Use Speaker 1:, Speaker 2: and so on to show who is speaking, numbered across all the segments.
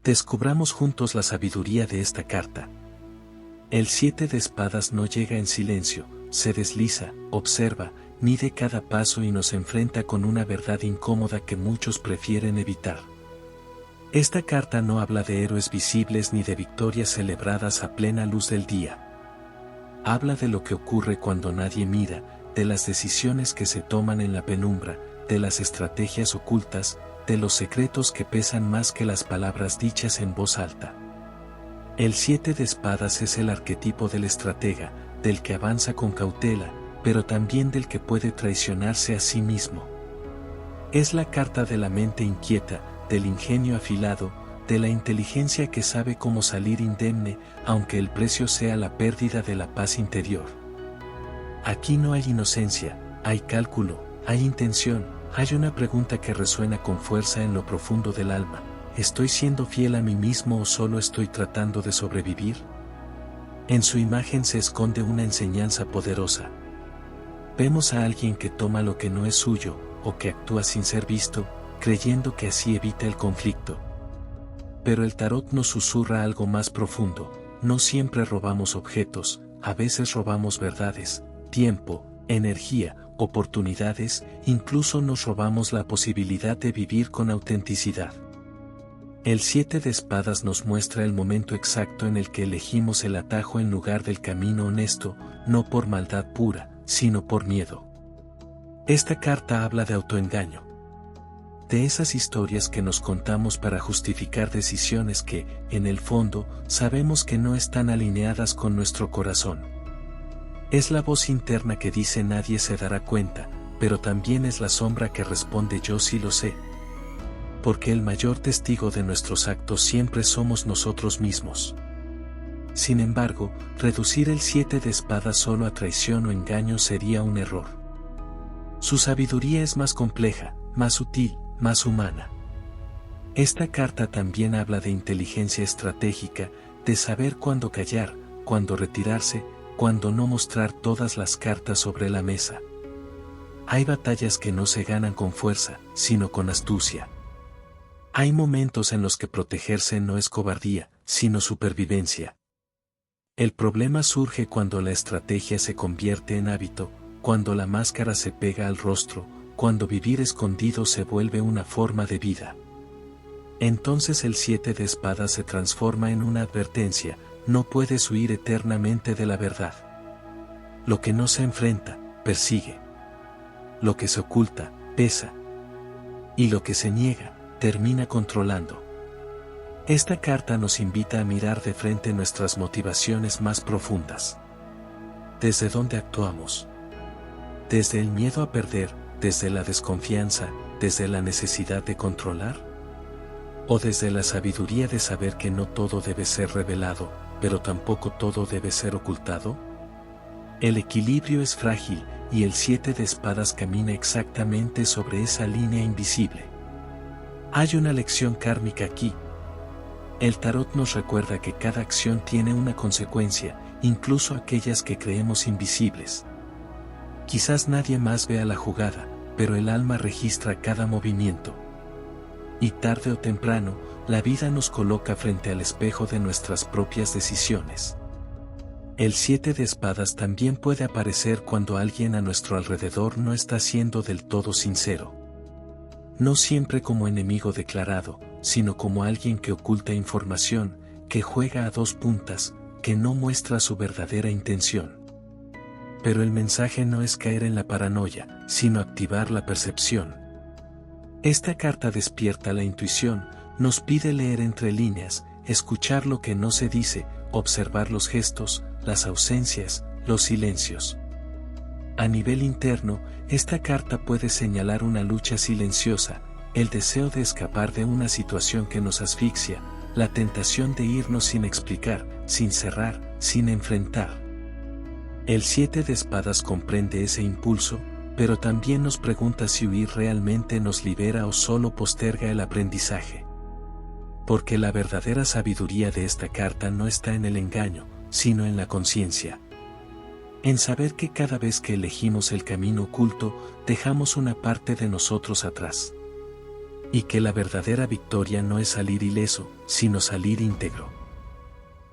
Speaker 1: Descubramos juntos la sabiduría de esta carta. El 7 de espadas no llega en silencio, se desliza, observa, mide cada paso y nos enfrenta con una verdad incómoda que muchos prefieren evitar. Esta carta no habla de héroes visibles ni de victorias celebradas a plena luz del día. Habla de lo que ocurre cuando nadie mira, de las decisiones que se toman en la penumbra, de las estrategias ocultas, de los secretos que pesan más que las palabras dichas en voz alta. El 7 de espadas es el arquetipo del estratega, del que avanza con cautela, pero también del que puede traicionarse a sí mismo. Es la carta de la mente inquieta, del ingenio afilado, de la inteligencia que sabe cómo salir indemne, aunque el precio sea la pérdida de la paz interior. Aquí no hay inocencia, hay cálculo, hay intención, hay una pregunta que resuena con fuerza en lo profundo del alma: ¿estoy siendo fiel a mí mismo o solo estoy tratando de sobrevivir? En su imagen se esconde una enseñanza poderosa. Vemos a alguien que toma lo que no es suyo, o que actúa sin ser visto, creyendo que así evita el conflicto. Pero el tarot nos susurra algo más profundo: no siempre robamos objetos, a veces robamos verdades, tiempo, energía, oportunidades, incluso nos robamos la posibilidad de vivir con autenticidad. El 7 de espadas nos muestra el momento exacto en el que elegimos el atajo en lugar del camino honesto, no por maldad pura, sino por miedo. Esta carta habla de autoengaño. De esas historias que nos contamos para justificar decisiones que, en el fondo, sabemos que no están alineadas con nuestro corazón. Es la voz interna que dice nadie se dará cuenta, pero también es la sombra que responde yo sí lo sé. Porque el mayor testigo de nuestros actos siempre somos nosotros mismos. Sin embargo, reducir el 7 de espadas solo a traición o engaño sería un error. Su sabiduría es más compleja, más sutil, más humana. Esta carta también habla de inteligencia estratégica, de saber cuándo callar, cuándo retirarse, cuándo no mostrar todas las cartas sobre la mesa. Hay batallas que no se ganan con fuerza, sino con astucia. Hay momentos en los que protegerse no es cobardía, sino supervivencia. El problema surge cuando la estrategia se convierte en hábito, cuando la máscara se pega al rostro, cuando vivir escondido se vuelve una forma de vida. Entonces el 7 de espadas se transforma en una advertencia: no puedes huir eternamente de la verdad. Lo que no se enfrenta, persigue. Lo que se oculta, pesa. Y lo que se niega, termina controlando. Esta carta nos invita a mirar de frente nuestras motivaciones más profundas. ¿Desde dónde actuamos? ¿Desde el miedo a perder, desde la desconfianza, desde la necesidad de controlar? ¿O desde la sabiduría de saber que no todo debe ser revelado, pero tampoco todo debe ser ocultado? El equilibrio es frágil, y el 7 de espadas camina exactamente sobre esa línea invisible. Hay una lección kármica aquí. El tarot nos recuerda que cada acción tiene una consecuencia, incluso aquellas que creemos invisibles. Quizás nadie más vea la jugada, pero el alma registra cada movimiento. Y tarde o temprano, la vida nos coloca frente al espejo de nuestras propias decisiones. El 7 de espadas también puede aparecer cuando alguien a nuestro alrededor no está siendo del todo sincero. No siempre como enemigo declarado, sino como alguien que oculta información, que juega a dos puntas, que no muestra su verdadera intención. Pero el mensaje no es caer en la paranoia, sino activar la percepción. Esta carta despierta la intuición, nos pide leer entre líneas, escuchar lo que no se dice, observar los gestos, las ausencias, los silencios. A nivel interno, esta carta puede señalar una lucha silenciosa, el deseo de escapar de una situación que nos asfixia, la tentación de irnos sin explicar, sin cerrar, sin enfrentar. El 7 de espadas comprende ese impulso, pero también nos pregunta si huir realmente nos libera o solo posterga el aprendizaje. Porque la verdadera sabiduría de esta carta no está en el engaño, sino en la conciencia. En saber que cada vez que elegimos el camino oculto, dejamos una parte de nosotros atrás. y que la verdadera victoria no es salir ileso, sino salir íntegro.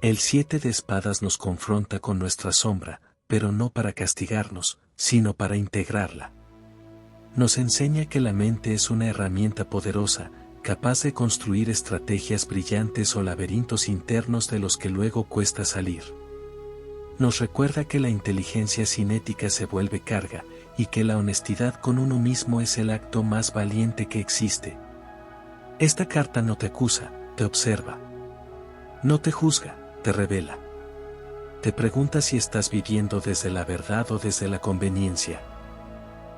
Speaker 1: El 7 de espadas nos confronta con nuestra sombra, pero no para castigarnos, sino para integrarla. Nos enseña que la mente es una herramienta poderosa, capaz de construir estrategias brillantes o laberintos internos de los que luego cuesta salir. Nos recuerda que la inteligencia cinética se vuelve carga, y que la honestidad con uno mismo es el acto más valiente que existe. Esta carta no te acusa, te observa. No te juzga, te revela. Te pregunta si estás viviendo desde la verdad o desde la conveniencia.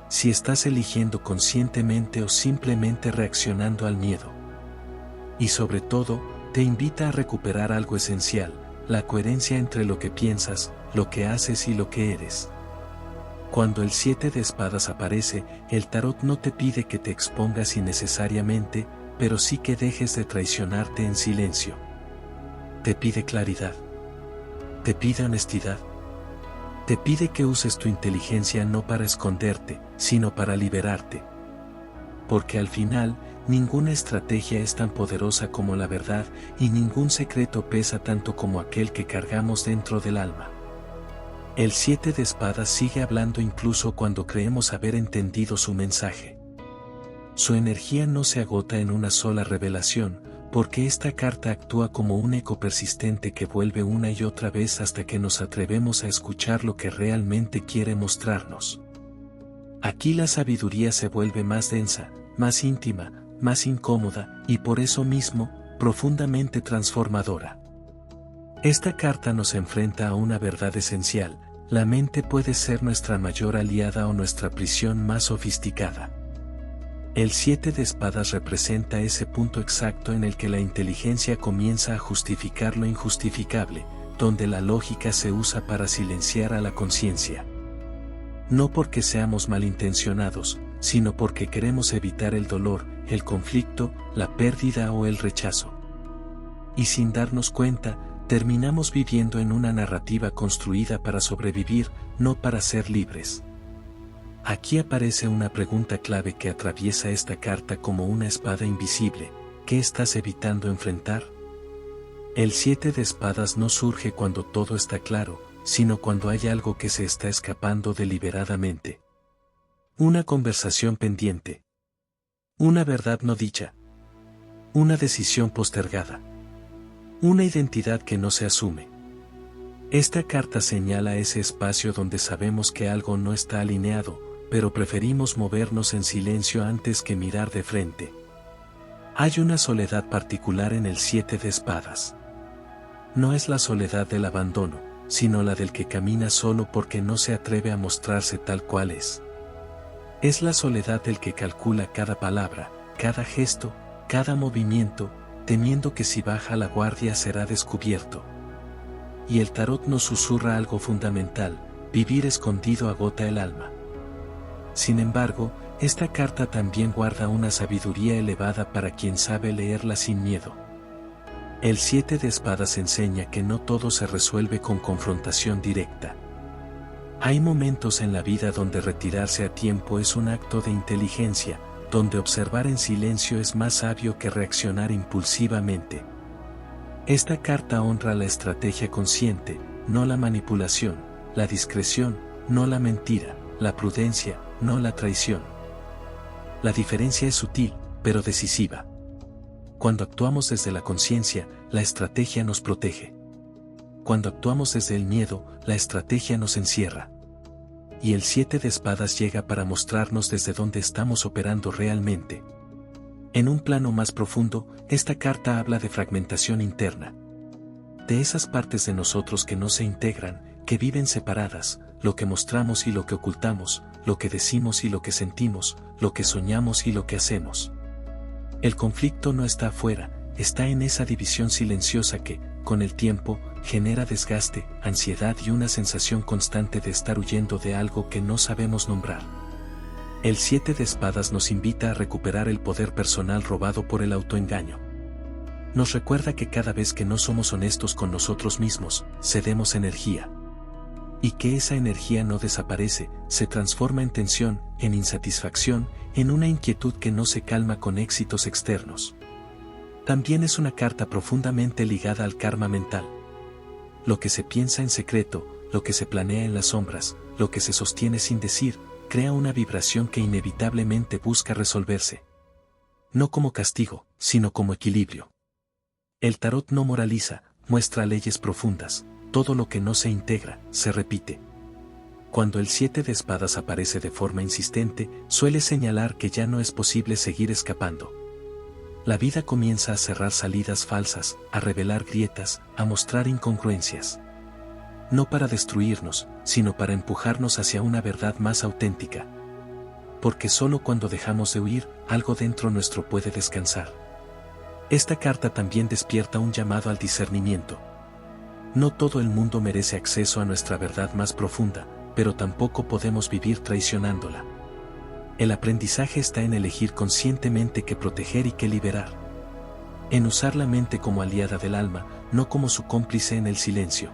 Speaker 1: Si estás eligiendo conscientemente o simplemente reaccionando al miedo. Y sobre todo, te invita a recuperar algo esencial, la coherencia entre lo que piensas, lo que haces y lo que eres. Cuando el 7 de espadas aparece, el tarot no te pide que te expongas innecesariamente, pero sí que dejes de traicionarte en silencio. Te pide claridad. Te pide honestidad. Te pide que uses tu inteligencia no para esconderte, sino para liberarte. Porque al final, ninguna estrategia es tan poderosa como la verdad, y ningún secreto pesa tanto como aquel que cargamos dentro del alma. El 7 de espadas sigue hablando incluso cuando creemos haber entendido su mensaje. Su energía no se agota en una sola revelación, porque esta carta actúa como un eco persistente que vuelve una y otra vez hasta que nos atrevemos a escuchar lo que realmente quiere mostrarnos. Aquí la sabiduría se vuelve más densa, más íntima, más incómoda, y por eso mismo, profundamente transformadora. Esta carta nos enfrenta a una verdad esencial: la mente puede ser nuestra mayor aliada o nuestra prisión más sofisticada. El 7 de espadas representa ese punto exacto en el que la inteligencia comienza a justificar lo injustificable, donde la lógica se usa para silenciar a la conciencia. No porque seamos malintencionados, sino porque queremos evitar el dolor, el conflicto, la pérdida o el rechazo. Y sin darnos cuenta, terminamos viviendo en una narrativa construida para sobrevivir, no para ser libres. Aquí aparece una pregunta clave que atraviesa esta carta como una espada invisible: ¿qué estás evitando enfrentar? El 7 de espadas no surge cuando todo está claro, sino cuando hay algo que se está escapando deliberadamente. Una conversación pendiente. Una verdad no dicha. Una decisión postergada. Una identidad que no se asume. Esta carta señala ese espacio donde sabemos que algo no está alineado, pero preferimos movernos en silencio antes que mirar de frente. Hay una soledad particular en el 7 de espadas. No es la soledad del abandono, sino la del que camina solo porque no se atreve a mostrarse tal cual es. Es la soledad del que calcula cada palabra, cada gesto, cada movimiento, temiendo que si baja la guardia será descubierto. Y el tarot nos susurra algo fundamental: vivir escondido agota el alma. Sin embargo, esta carta también guarda una sabiduría elevada para quien sabe leerla sin miedo. El 7 de espadas enseña que no todo se resuelve con confrontación directa. Hay momentos en la vida donde retirarse a tiempo es un acto de inteligencia, donde observar en silencio es más sabio que reaccionar impulsivamente. Esta carta honra la estrategia consciente, no la manipulación, la discreción, no la mentira, la prudencia, no la traición. La diferencia es sutil, pero decisiva. Cuando actuamos desde la conciencia, la estrategia nos protege. Cuando actuamos desde el miedo, la estrategia nos encierra. Y el 7 de espadas llega para mostrarnos desde dónde estamos operando realmente. En un plano más profundo, esta carta habla de fragmentación interna. De esas partes de nosotros que no se integran, que viven separadas, lo que mostramos y lo que ocultamos, lo que decimos y lo que sentimos, lo que soñamos y lo que hacemos. El conflicto no está afuera, está en esa división silenciosa que, con el tiempo, genera desgaste, ansiedad y una sensación constante de estar huyendo de algo que no sabemos nombrar. El 7 de espadas nos invita a recuperar el poder personal robado por el autoengaño. Nos recuerda que cada vez que no somos honestos con nosotros mismos, cedemos energía. Y que esa energía no desaparece, se transforma en tensión, en insatisfacción, en una inquietud que no se calma con éxitos externos. También es una carta profundamente ligada al karma mental. Lo que se piensa en secreto, lo que se planea en las sombras, lo que se sostiene sin decir, crea una vibración que inevitablemente busca resolverse. No como castigo, sino como equilibrio. El tarot no moraliza, muestra leyes profundas, todo lo que no se integra, se repite. Cuando el 7 de espadas aparece de forma insistente, suele señalar que ya no es posible seguir escapando. La vida comienza a cerrar salidas falsas, a revelar grietas, a mostrar incongruencias. No para destruirnos, sino para empujarnos hacia una verdad más auténtica. Porque solo cuando dejamos de huir, algo dentro nuestro puede descansar. Esta carta también despierta un llamado al discernimiento. No todo el mundo merece acceso a nuestra verdad más profunda, pero tampoco podemos vivir traicionándola. El aprendizaje está en elegir conscientemente qué proteger y qué liberar. En usar la mente como aliada del alma, no como su cómplice en el silencio.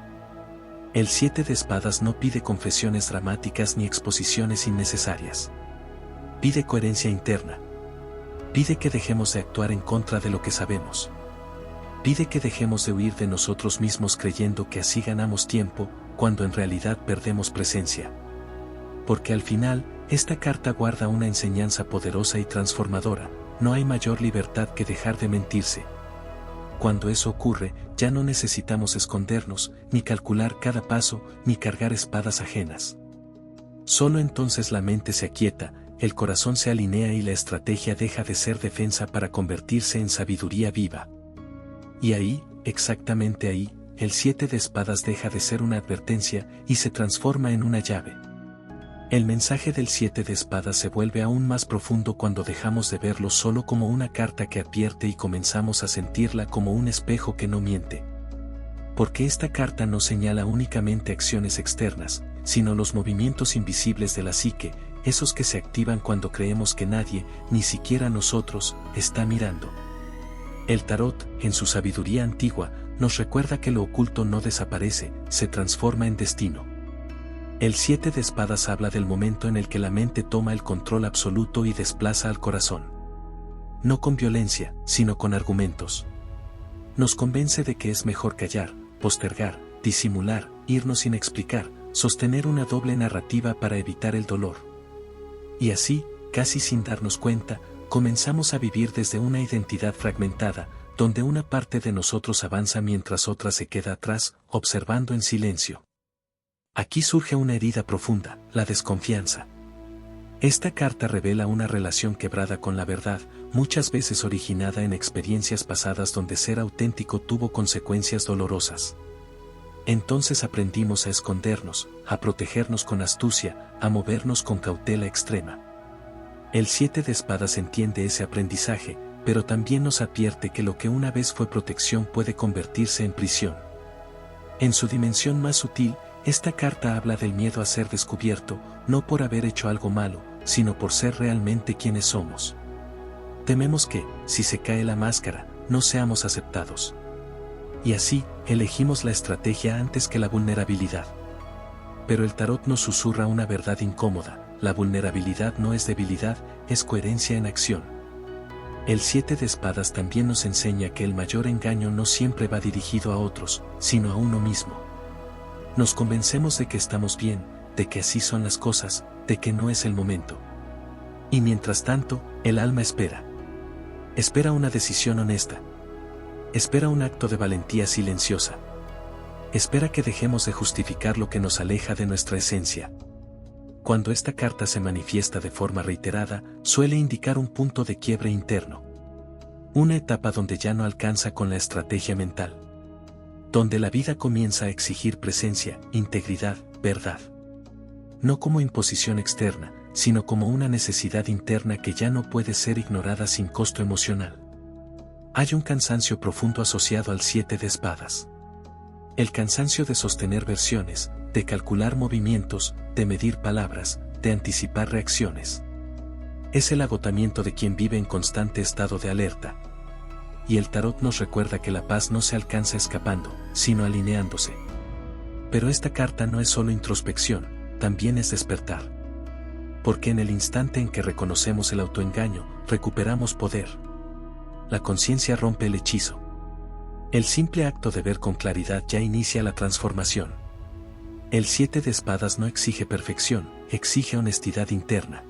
Speaker 1: El 7 de espadas no pide confesiones dramáticas ni exposiciones innecesarias. Pide coherencia interna. Pide que dejemos de actuar en contra de lo que sabemos. Pide que dejemos de huir de nosotros mismos creyendo que así ganamos tiempo, cuando en realidad perdemos presencia. Porque al final, esta carta guarda una enseñanza poderosa y transformadora: no hay mayor libertad que dejar de mentirse. Cuando eso ocurre, ya no necesitamos escondernos, ni calcular cada paso, ni cargar espadas ajenas. Solo entonces la mente se aquieta, el corazón se alinea y la estrategia deja de ser defensa para convertirse en sabiduría viva. Y ahí, exactamente ahí, el 7 de espadas deja de ser una advertencia y se transforma en una llave. El mensaje del 7 de espadas se vuelve aún más profundo cuando dejamos de verlo solo como una carta que advierte y comenzamos a sentirla como un espejo que no miente. Porque esta carta no señala únicamente acciones externas, sino los movimientos invisibles de la psique, esos que se activan cuando creemos que nadie, ni siquiera nosotros, está mirando. El tarot, en su sabiduría antigua, nos recuerda que lo oculto no desaparece, se transforma en destino. El 7 de espadas habla del momento en el que la mente toma el control absoluto y desplaza al corazón. No con violencia, sino con argumentos. Nos convence de que es mejor callar, postergar, disimular, irnos sin explicar, sostener una doble narrativa para evitar el dolor. Y así, casi sin darnos cuenta, comenzamos a vivir desde una identidad fragmentada, donde una parte de nosotros avanza mientras otra se queda atrás, observando en silencio. Aquí surge una herida profunda, la desconfianza. Esta carta revela una relación quebrada con la verdad, muchas veces originada en experiencias pasadas donde ser auténtico tuvo consecuencias dolorosas. Entonces aprendimos a escondernos, a protegernos con astucia, a movernos con cautela extrema. El 7 de espadas entiende ese aprendizaje, pero también nos advierte que lo que una vez fue protección puede convertirse en prisión. En su dimensión más sutil, esta carta habla del miedo a ser descubierto, no por haber hecho algo malo, sino por ser realmente quienes somos. Tememos que, si se cae la máscara, no seamos aceptados. Y así, elegimos la estrategia antes que la vulnerabilidad. Pero el tarot nos susurra una verdad incómoda: la vulnerabilidad no es debilidad, es coherencia en acción. El 7 de espadas también nos enseña que el mayor engaño no siempre va dirigido a otros, sino a uno mismo. Nos convencemos de que estamos bien, de que así son las cosas, de que no es el momento. Y mientras tanto, el alma espera. Espera una decisión honesta. Espera un acto de valentía silenciosa. Espera que dejemos de justificar lo que nos aleja de nuestra esencia. Cuando esta carta se manifiesta de forma reiterada, suele indicar un punto de quiebre interno. Una etapa donde ya no alcanza con la estrategia mental. Donde la vida comienza a exigir presencia, integridad, verdad. No como imposición externa, sino como una necesidad interna que ya no puede ser ignorada sin costo emocional. Hay un cansancio profundo asociado al 7 de espadas. El cansancio de sostener versiones, de calcular movimientos, de medir palabras, de anticipar reacciones. Es el agotamiento de quien vive en constante estado de alerta. Y el tarot nos recuerda que la paz no se alcanza escapando, sino alineándose. Pero esta carta no es solo introspección, también es despertar. Porque en el instante en que reconocemos el autoengaño, recuperamos poder. La conciencia rompe el hechizo. El simple acto de ver con claridad ya inicia la transformación. El 7 de espadas no exige perfección, exige honestidad interna.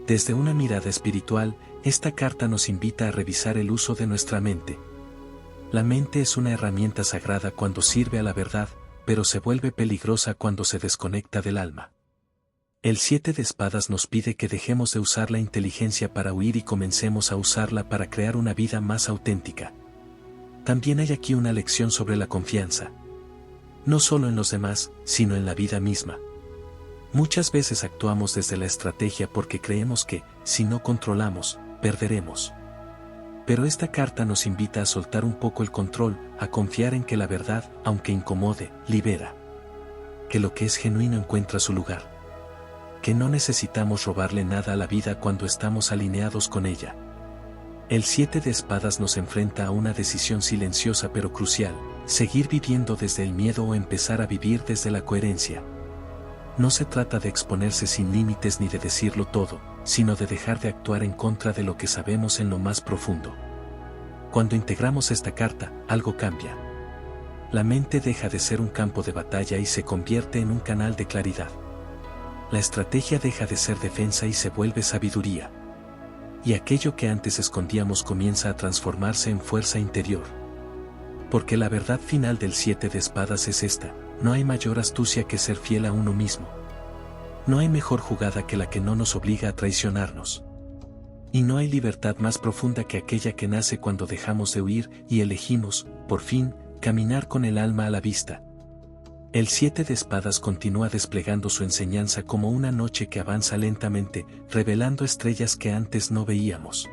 Speaker 1: Desde una mirada espiritual, esta carta nos invita a revisar el uso de nuestra mente. La mente es una herramienta sagrada cuando sirve a la verdad, pero se vuelve peligrosa cuando se desconecta del alma. El 7 de espadas nos pide que dejemos de usar la inteligencia para huir y comencemos a usarla para crear una vida más auténtica. También hay aquí una lección sobre la confianza. No solo en los demás, sino en la vida misma. Muchas veces actuamos desde la estrategia porque creemos que, si no controlamos, perderemos. Pero esta carta nos invita a soltar un poco el control, a confiar en que la verdad, aunque incomode, libera. Que lo que es genuino encuentra su lugar. Que no necesitamos robarle nada a la vida cuando estamos alineados con ella. El 7 de espadas nos enfrenta a una decisión silenciosa pero crucial: seguir viviendo desde el miedo o empezar a vivir desde la coherencia. No se trata de exponerse sin límites ni de decirlo todo, sino de dejar de actuar en contra de lo que sabemos en lo más profundo. Cuando integramos esta carta, algo cambia. La mente deja de ser un campo de batalla y se convierte en un canal de claridad. La estrategia deja de ser defensa y se vuelve sabiduría. Y aquello que antes escondíamos comienza a transformarse en fuerza interior. Porque la verdad final del 7 de espadas es esta: no hay mayor astucia que ser fiel a uno mismo. No hay mejor jugada que la que no nos obliga a traicionarnos. Y no hay libertad más profunda que aquella que nace cuando dejamos de huir y elegimos, por fin, caminar con el alma a la vista. El 7 de espadas continúa desplegando su enseñanza como una noche que avanza lentamente, revelando estrellas que antes no veíamos.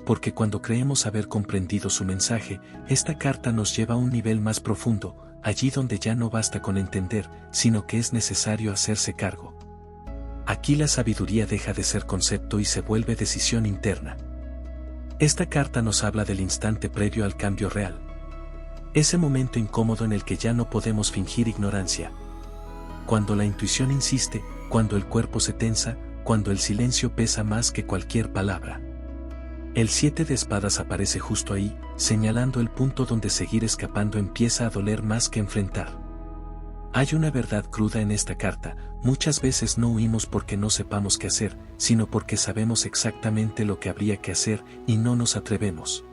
Speaker 1: Porque cuando creemos haber comprendido su mensaje, esta carta nos lleva a un nivel más profundo, allí donde ya no basta con entender, sino que es necesario hacerse cargo. Aquí la sabiduría deja de ser concepto y se vuelve decisión interna. Esta carta nos habla del instante previo al cambio real. Ese momento incómodo en el que ya no podemos fingir ignorancia. Cuando la intuición insiste, cuando el cuerpo se tensa, cuando el silencio pesa más que cualquier palabra. El 7 de espadas aparece justo ahí, señalando el punto donde seguir escapando empieza a doler más que enfrentar. Hay una verdad cruda en esta carta: muchas veces no huimos porque no sepamos qué hacer, sino porque sabemos exactamente lo que habría que hacer y no nos atrevemos.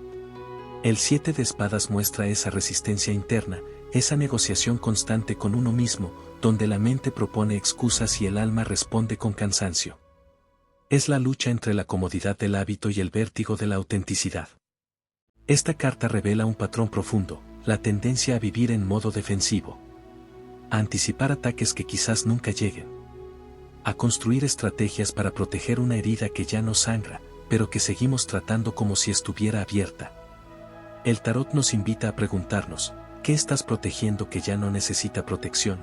Speaker 1: El 7 de espadas muestra esa resistencia interna, esa negociación constante con uno mismo, donde la mente propone excusas y el alma responde con cansancio. Es la lucha entre la comodidad del hábito y el vértigo de la autenticidad. Esta carta revela un patrón profundo: la tendencia a vivir en modo defensivo. A anticipar ataques que quizás nunca lleguen. A construir estrategias para proteger una herida que ya no sangra, pero que seguimos tratando como si estuviera abierta. El tarot nos invita a preguntarnos: ¿qué estás protegiendo que ya no necesita protección?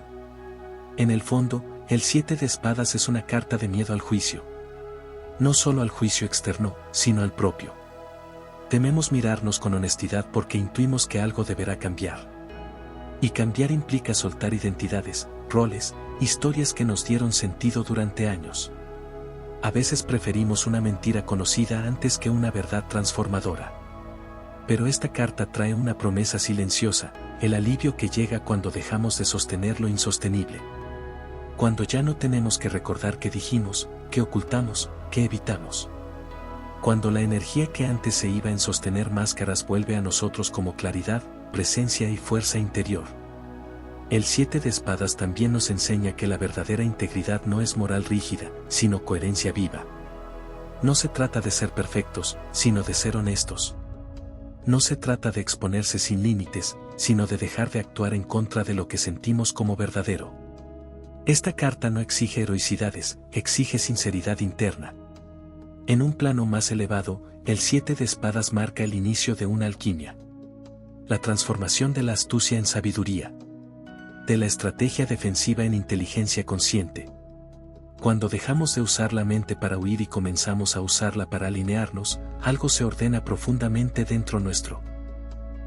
Speaker 1: En el fondo, el 7 de espadas es una carta de miedo al juicio. No solo al juicio externo, sino al propio. Tememos mirarnos con honestidad porque intuimos que algo deberá cambiar. Y cambiar implica soltar identidades, roles, historias que nos dieron sentido durante años. A veces preferimos una mentira conocida antes que una verdad transformadora. Pero esta carta trae una promesa silenciosa: el alivio que llega cuando dejamos de sostener lo insostenible. Cuando ya no tenemos que recordar qué dijimos, qué ocultamos, qué evitamos. Cuando la energía que antes se iba en sostener máscaras vuelve a nosotros como claridad, presencia y fuerza interior. El 7 de espadas también nos enseña que la verdadera integridad no es moral rígida, sino coherencia viva. No se trata de ser perfectos, sino de ser honestos. No se trata de exponerse sin límites, sino de dejar de actuar en contra de lo que sentimos como verdadero. Esta carta no exige heroicidades, exige sinceridad interna. En un plano más elevado, el 7 de espadas marca el inicio de una alquimia. La transformación de la astucia en sabiduría. De la estrategia defensiva en inteligencia consciente. Cuando dejamos de usar la mente para huir y comenzamos a usarla para alinearnos, algo se ordena profundamente dentro nuestro.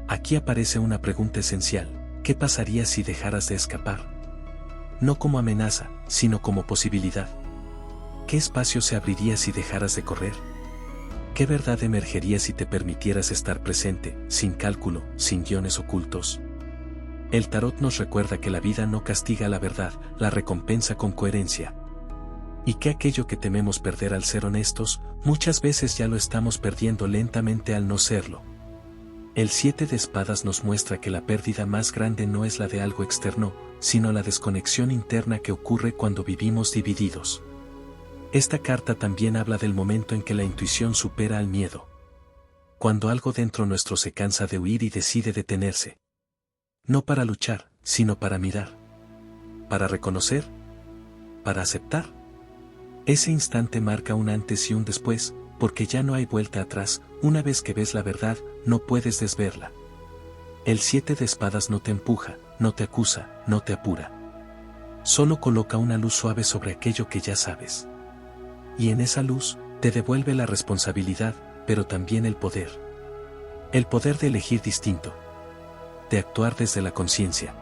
Speaker 1: Aquí aparece una pregunta esencial: ¿Qué pasaría si dejaras de escapar? No como amenaza, sino como posibilidad. ¿Qué espacio se abriría si dejaras de correr? ¿Qué verdad emergería si te permitieras estar presente, sin cálculo, sin guiones ocultos? El tarot nos recuerda que la vida no castiga la verdad, la recompensa con coherencia. Y que aquello que tememos perder al ser honestos, muchas veces ya lo estamos perdiendo lentamente al no serlo. El 7 de espadas nos muestra que la pérdida más grande no es la de algo externo, sino la desconexión interna que ocurre cuando vivimos divididos. Esta carta también habla del momento en que la intuición supera al miedo. Cuando algo dentro nuestro se cansa de huir y decide detenerse. No para luchar, sino para mirar. Para reconocer. Para aceptar. Ese instante marca un antes y un después, porque ya no hay vuelta atrás. Una vez que ves la verdad, no puedes desverla. El 7 de espadas no te empuja, no te acusa, no te apura. Solo coloca una luz suave sobre aquello que ya sabes. Y en esa luz, te devuelve la responsabilidad, pero también el poder. El poder de elegir distinto. De actuar desde la conciencia.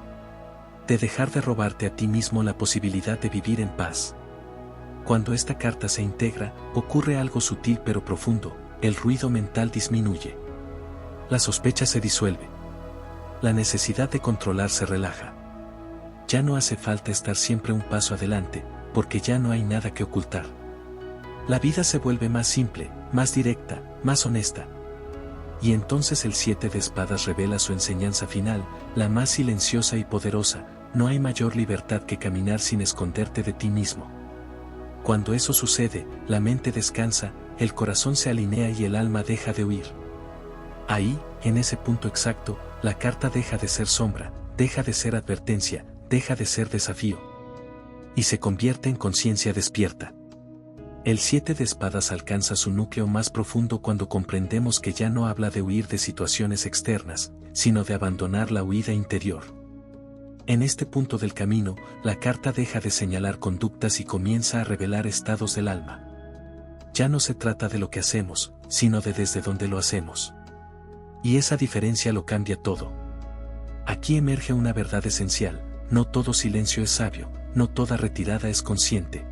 Speaker 1: De dejar de robarte a ti mismo la posibilidad de vivir en paz. Cuando esta carta se integra, ocurre algo sutil pero profundo, el ruido mental disminuye. La sospecha se disuelve. La necesidad de controlar se relaja. Ya no hace falta estar siempre un paso adelante, porque ya no hay nada que ocultar. La vida se vuelve más simple, más directa, más honesta. Y entonces el 7 de espadas revela su enseñanza final, la más silenciosa y poderosa: no hay mayor libertad que caminar sin esconderte de ti mismo. Cuando eso sucede, la mente descansa, el corazón se alinea y el alma deja de huir. Ahí, en ese punto exacto, la carta deja de ser sombra, deja de ser advertencia, deja de ser desafío. Y se convierte en conciencia despierta. El 7 de espadas alcanza su núcleo más profundo cuando comprendemos que ya no habla de huir de situaciones externas, sino de abandonar la huida interior. En este punto del camino, la carta deja de señalar conductas y comienza a revelar estados del alma. Ya no se trata de lo que hacemos, sino de desde dónde lo hacemos. Y esa diferencia lo cambia todo. Aquí emerge una verdad esencial: no todo silencio es sabio, no toda retirada es consciente.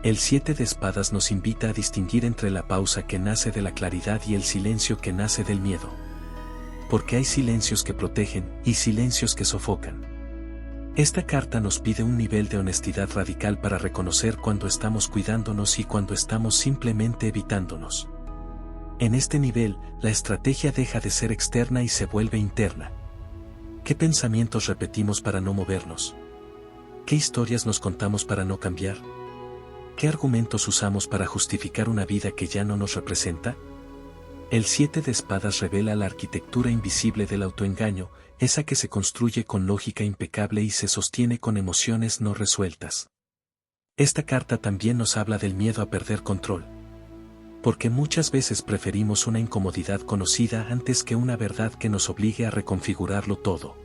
Speaker 1: El 7 de espadas nos invita a distinguir entre la pausa que nace de la claridad y el silencio que nace del miedo. Porque hay silencios que protegen y silencios que sofocan. Esta carta nos pide un nivel de honestidad radical para reconocer cuando estamos cuidándonos y cuando estamos simplemente evitándonos. En este nivel, la estrategia deja de ser externa y se vuelve interna. ¿Qué pensamientos repetimos para no movernos? ¿Qué historias nos contamos para no cambiar? ¿Qué argumentos usamos para justificar una vida que ya no nos representa? El 7 de espadas revela la arquitectura invisible del autoengaño, esa que se construye con lógica impecable y se sostiene con emociones no resueltas. Esta carta también nos habla del miedo a perder control. Porque muchas veces preferimos una incomodidad conocida antes que una verdad que nos obligue a reconfigurarlo todo.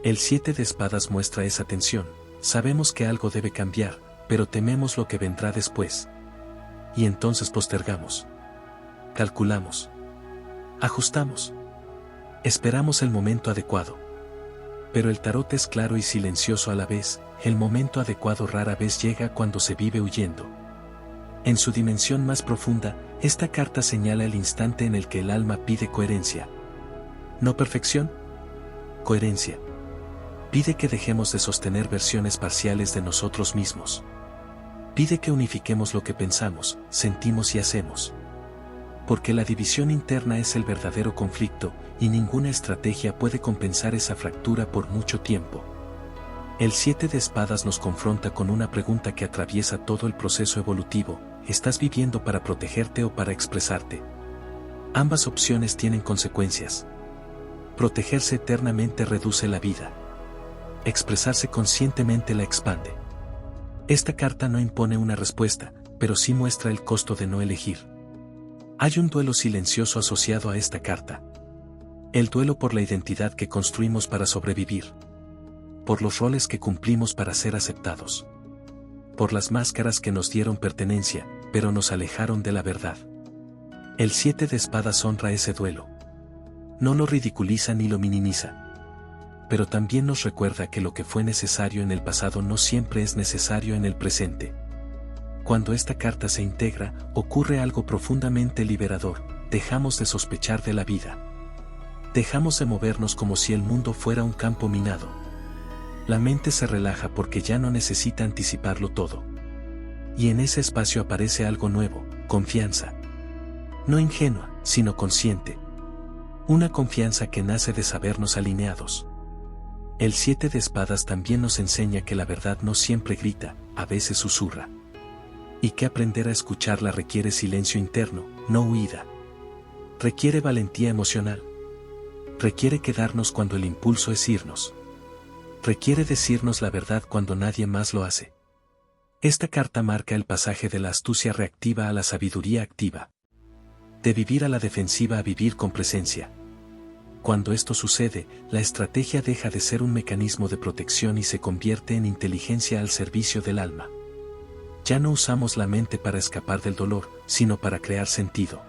Speaker 1: El 7 de espadas muestra esa tensión: sabemos que algo debe cambiar, pero tememos lo que vendrá después. Y entonces postergamos. Calculamos. Ajustamos. Esperamos el momento adecuado. Pero el tarot es claro y silencioso a la vez: el momento adecuado rara vez llega cuando se vive huyendo. En su dimensión más profunda, esta carta señala el instante en el que el alma pide coherencia. No perfección. Coherencia. Pide que dejemos de sostener versiones parciales de nosotros mismos. Pide que unifiquemos lo que pensamos, sentimos y hacemos. Porque la división interna es el verdadero conflicto, y ninguna estrategia puede compensar esa fractura por mucho tiempo. El 7 de espadas nos confronta con una pregunta que atraviesa todo el proceso evolutivo: ¿estás viviendo para protegerte o para expresarte? Ambas opciones tienen consecuencias. Protegerse eternamente reduce la vida. Expresarse conscientemente la expande. Esta carta no impone una respuesta, pero sí muestra el costo de no elegir. Hay un duelo silencioso asociado a esta carta. El duelo por la identidad que construimos para sobrevivir. Por los roles que cumplimos para ser aceptados. Por las máscaras que nos dieron pertenencia, pero nos alejaron de la verdad. El 7 de espadas honra ese duelo. No lo ridiculiza ni lo minimiza. pero también nos recuerda que lo que fue necesario en el pasado no siempre es necesario en el presente. Cuando esta carta se integra, ocurre algo profundamente liberador: dejamos de sospechar de la vida. Dejamos de movernos como si el mundo fuera un campo minado. La mente se relaja porque ya no necesita anticiparlo todo. Y en ese espacio aparece algo nuevo: confianza. No ingenua, sino consciente. Una confianza que nace de sabernos alineados. El 7 de espadas también nos enseña que la verdad no siempre grita, a veces susurra. Y que aprender a escucharla requiere silencio interno, no huida. Requiere valentía emocional. Requiere quedarnos cuando el impulso es irnos. Requiere decirnos la verdad cuando nadie más lo hace. Esta carta marca el pasaje de la astucia reactiva a la sabiduría activa. De vivir a la defensiva a vivir con presencia. Cuando esto sucede, la estrategia deja de ser un mecanismo de protección y se convierte en inteligencia al servicio del alma. Ya no usamos la mente para escapar del dolor, sino para crear sentido.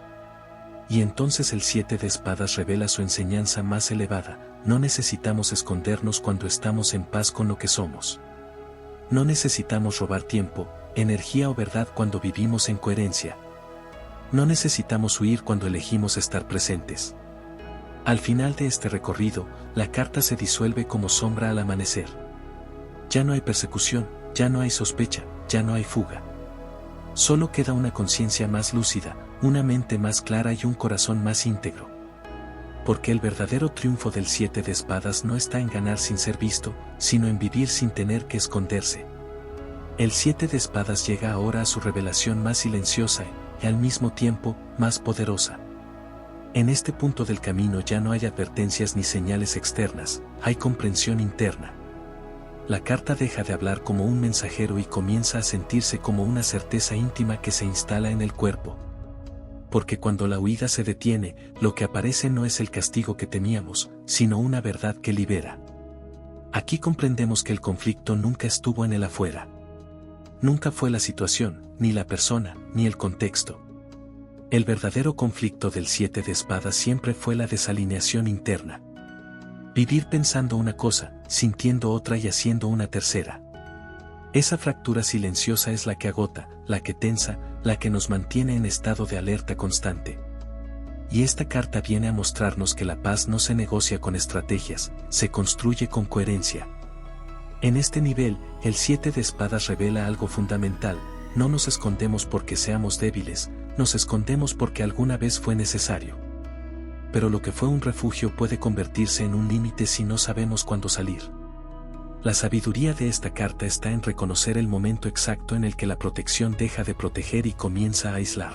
Speaker 1: Y entonces el 7 de espadas revela su enseñanza más elevada: no necesitamos escondernos cuando estamos en paz con lo que somos. No necesitamos robar tiempo, energía o verdad cuando vivimos en coherencia. No necesitamos huir cuando elegimos estar presentes. Al final de este recorrido, la carta se disuelve como sombra al amanecer. Ya no hay persecución, ya no hay sospecha, ya no hay fuga. Solo queda una conciencia más lúcida, una mente más clara y un corazón más íntegro. Porque el verdadero triunfo del 7 de espadas no está en ganar sin ser visto, sino en vivir sin tener que esconderse. El 7 de espadas llega ahora a su revelación más silenciosa y al mismo tiempo más poderosa. En este punto del camino ya no hay advertencias ni señales externas, hay comprensión interna. La carta deja de hablar como un mensajero y comienza a sentirse como una certeza íntima que se instala en el cuerpo. Porque cuando la huida se detiene, lo que aparece no es el castigo que temíamos, sino una verdad que libera. Aquí comprendemos que el conflicto nunca estuvo en el afuera. Nunca fue la situación, ni la persona, ni el contexto. El verdadero conflicto del 7 de espadas siempre fue la desalineación interna. Vivir pensando una cosa, sintiendo otra y haciendo una tercera. Esa fractura silenciosa es la que agota, la que tensa, la que nos mantiene en estado de alerta constante. Y esta carta viene a mostrarnos que la paz no se negocia con estrategias, se construye con coherencia. En este nivel, el 7 de espadas revela algo fundamental: no nos escondemos porque seamos débiles, nos escondemos porque alguna vez fue necesario. Pero lo que fue un refugio puede convertirse en un límite si no sabemos cuándo salir. La sabiduría de esta carta está en reconocer el momento exacto en el que la protección deja de proteger y comienza a aislar.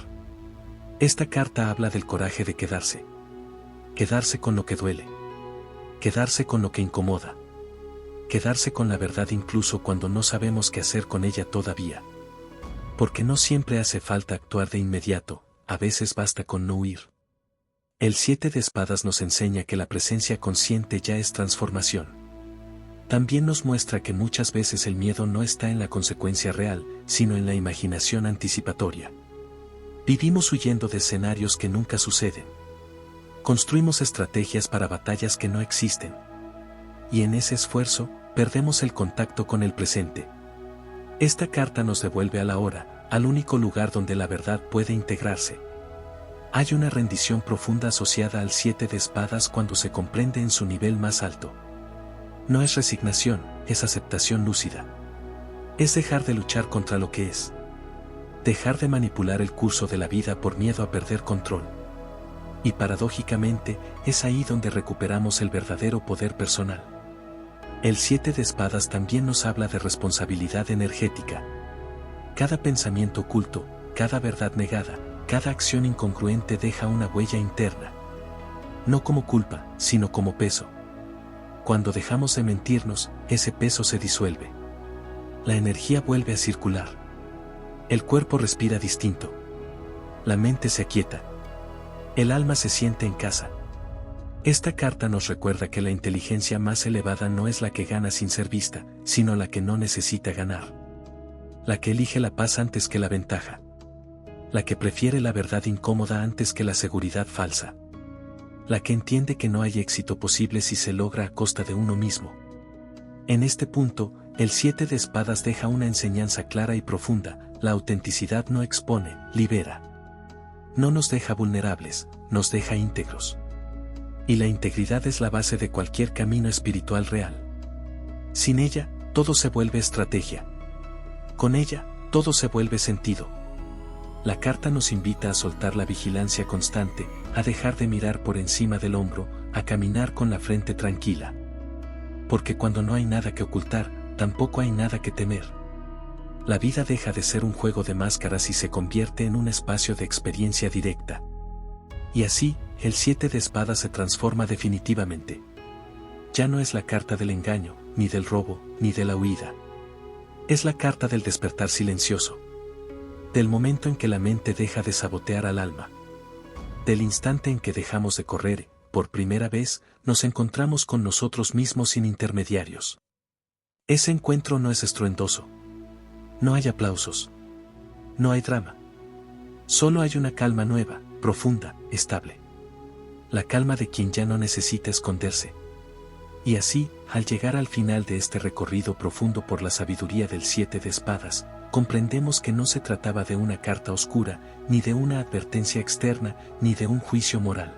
Speaker 1: Esta carta habla del coraje de quedarse. Quedarse con lo que duele. Quedarse con lo que incomoda. Quedarse con la verdad incluso cuando no sabemos qué hacer con ella todavía. Porque no siempre hace falta actuar de inmediato, a veces basta con no huir. El 7 de espadas nos enseña que la presencia consciente ya es transformación. También nos muestra que muchas veces el miedo no está en la consecuencia real, sino en la imaginación anticipatoria. Vivimos huyendo de escenarios que nunca suceden. Construimos estrategias para batallas que no existen. Y en ese esfuerzo, perdemos el contacto con el presente. Esta carta nos devuelve a la hora, al único lugar donde la verdad puede integrarse. Hay una rendición profunda asociada al 7 de espadas cuando se comprende en su nivel más alto. No es resignación, es aceptación lúcida. Es dejar de luchar contra lo que es. Dejar de manipular el curso de la vida por miedo a perder control. Y paradójicamente, es ahí donde recuperamos el verdadero poder personal. El 7 de espadas también nos habla de responsabilidad energética. Cada pensamiento oculto, cada verdad negada, cada acción incongruente deja una huella interna. No como culpa, sino como peso. Cuando dejamos de mentirnos, ese peso se disuelve. La energía vuelve a circular. El cuerpo respira distinto. La mente se aquieta. El alma se siente en casa. Esta carta nos recuerda que la inteligencia más elevada no es la que gana sin ser vista, sino la que no necesita ganar. La que elige la paz antes que la ventaja. La que prefiere la verdad incómoda antes que la seguridad falsa. la que entiende que no hay éxito posible si se logra a costa de uno mismo. En este punto, el 7 de espadas deja una enseñanza clara y profunda: la autenticidad no expone, libera. No nos deja vulnerables, nos deja íntegros. Y la integridad es la base de cualquier camino espiritual real. Sin ella, todo se vuelve estrategia. Con ella, todo se vuelve sentido. La carta nos invita a soltar la vigilancia constante, a dejar de mirar por encima del hombro, a caminar con la frente tranquila. Porque cuando no hay nada que ocultar, tampoco hay nada que temer. La vida deja de ser un juego de máscaras y se convierte en un espacio de experiencia directa. Y así, el 7 de espadas se transforma definitivamente. Ya no es la carta del engaño, ni del robo, ni de la huida. Es la carta del despertar silencioso. Del momento en que la mente deja de sabotear al alma. Del instante en que dejamos de correr, por primera vez, nos encontramos con nosotros mismos sin intermediarios. Ese encuentro no es estruendoso. No hay aplausos. No hay drama. Solo hay una calma nueva, profunda, estable. La calma de quien ya no necesita esconderse. Y así, al llegar al final de este recorrido profundo por la sabiduría del 7 de espadas, comprendemos que no se trataba de una carta oscura, ni de una advertencia externa, ni de un juicio moral.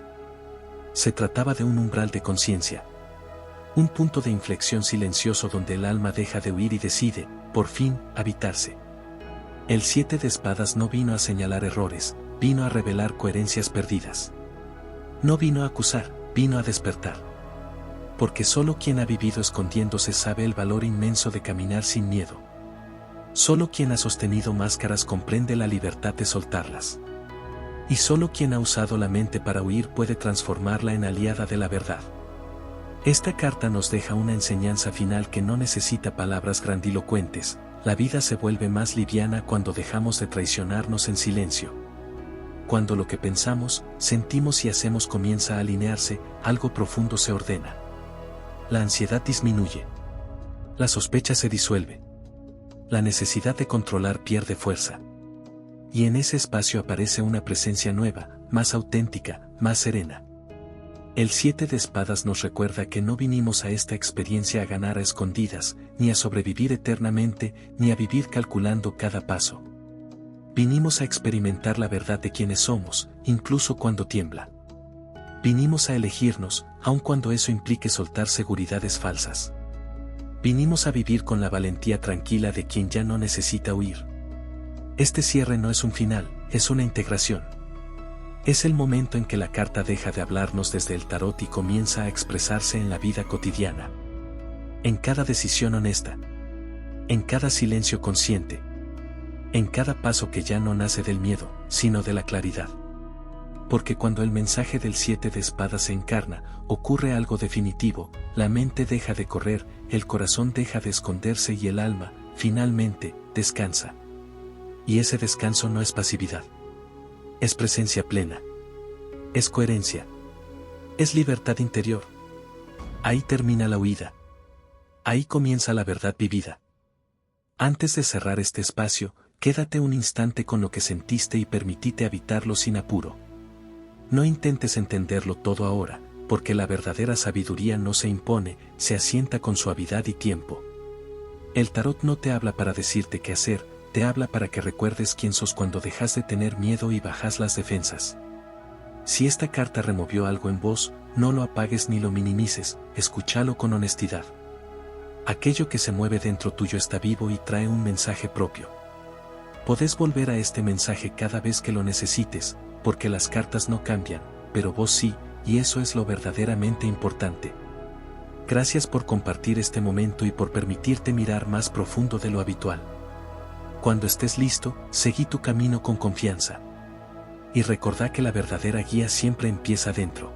Speaker 1: Se trataba de un umbral de conciencia. Un punto de inflexión silencioso donde el alma deja de huir y decide, por fin, habitarse. El 7 de espadas no vino a señalar errores, vino a revelar coherencias perdidas. No vino a acusar, vino a despertar. Porque solo quien ha vivido escondiéndose sabe el valor inmenso de caminar sin miedo. Solo quien ha sostenido máscaras comprende la libertad de soltarlas. Y solo quien ha usado la mente para huir puede transformarla en aliada de la verdad. Esta carta nos deja una enseñanza final que no necesita palabras grandilocuentes: la vida se vuelve más liviana cuando dejamos de traicionarnos en silencio. Cuando lo que pensamos, sentimos y hacemos comienza a alinearse, algo profundo se ordena. La ansiedad disminuye. La sospecha se disuelve. La necesidad de controlar pierde fuerza. Y en ese espacio aparece una presencia nueva, más auténtica, más serena. El 7 de espadas nos recuerda que no vinimos a esta experiencia a ganar a escondidas, ni a sobrevivir eternamente, ni a vivir calculando cada paso. Vinimos a experimentar la verdad de quienes somos, incluso cuando tiembla. Vinimos a elegirnos, aun cuando eso implique soltar seguridades falsas. Vinimos a vivir con la valentía tranquila de quien ya no necesita huir. Este cierre no es un final, es una integración. Es el momento en que la carta deja de hablarnos desde el tarot y comienza a expresarse en la vida cotidiana. En cada decisión honesta. En cada silencio consciente. En cada paso que ya no nace del miedo, sino de la claridad. Porque cuando el mensaje del 7 de espadas se encarna, ocurre algo definitivo: la mente deja de correr, el corazón deja de esconderse y el alma, finalmente, descansa. Y ese descanso no es pasividad. Es presencia plena. Es coherencia. Es libertad interior. Ahí termina la huida. Ahí comienza la verdad vivida. Antes de cerrar este espacio, quédate un instante con lo que sentiste y permitite habitarlo sin apuro. No intentes entenderlo todo ahora, porque la verdadera sabiduría no se impone, se asienta con suavidad y tiempo. El tarot no te habla para decirte qué hacer, te habla para que recuerdes quién sos cuando dejas de tener miedo y bajas las defensas. Si esta carta removió algo en vos, no lo apagues ni lo minimices, escúchalo con honestidad. Aquello que se mueve dentro tuyo está vivo y trae un mensaje propio. Podés volver a este mensaje cada vez que lo necesites, porque las cartas no cambian, pero vos sí, y eso es lo verdaderamente importante. Gracias por compartir este momento y por permitirte mirar más profundo de lo habitual. Cuando estés listo, seguí tu camino con confianza. Y recordá que la verdadera guía siempre empieza dentro.